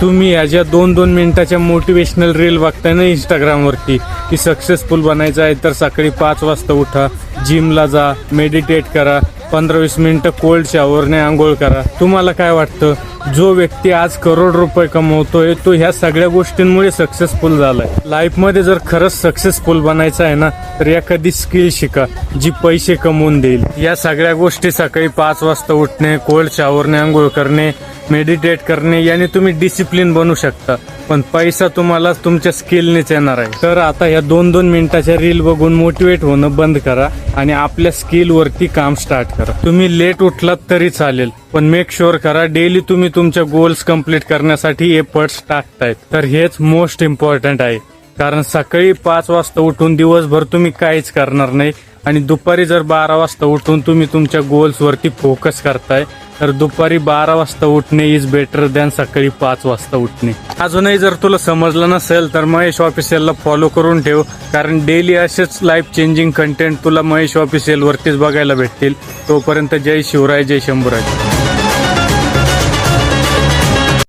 तुम्ही या ज्या 2-2 मिनिटाच्या मोटिवेशनल रील बघताय ना इंस्टाग्रामवरती, की सक्सेसफुल बनायचं आहे तर सकाळी 5 वाजता उठा, जिमला जा, मेडिटेट करा, 15-20 मिनिटं कोल्ड शॉवरने आंघोळ करा. तुम्हाला काय वाटतं, जो व्यक्ती आज करोड रुपये कमवतोय तो ह्या सगळ्या गोष्टींमुळे सक्सेसफुल झालाय? लाईफमध्ये जर खरंच सक्सेसफुल बनायचं आहे ना, तर एखादी स्किल शिका जी पैसे कमवून देईल. या सगळ्या गोष्टी सकाळी 5 वाजता उठणे, कोल्ड शॉवरने आंघोळ करणे, मेडिटेट करणे याने तुम्ही डिसिप्लिन बनू शकता, पण पैसा तुम्हाला तुमच्या स्किलनेच येणार आहे. तर आता या 2-2 मिनिटाच्या रील बघून मोटिवेट होणं बंद करा आणि आपल्या स्किलवरती काम स्टार्ट करा. तुम्ही लेट उठलात तरी चालेल, पण मेक शुअर करा डेली तुम्ही तुमच्या गोल्स कंप्लीट करण्यासाठी एफर्ट्स टाकतायत. तर हेच मोस्ट इम्पॉर्टंट आहे, कारण सकाळी 5 वाजता उठून दिवसभर तुम्ही काहीच करणार नाही आणि दुपारी जर 12 वाजता उठून तुम्ही तुमच्या गोल्सवरती फोकस करताय, तर दुपारी 12 वाजता उठणे इज बेटर दॅन सकाळी 5 वाजता उठणे. अजूनही जर तुला समजलं नसेल तर महेश ऑफिशियलला फॉलो करून ठेव, कारण डेली असेच लाईफ चेंजिंग कंटेंट तुला महेश ऑफिशियल वरतीच बघायला भेटतील. तोपर्यंत जय शिवराय, जय शंभूराज.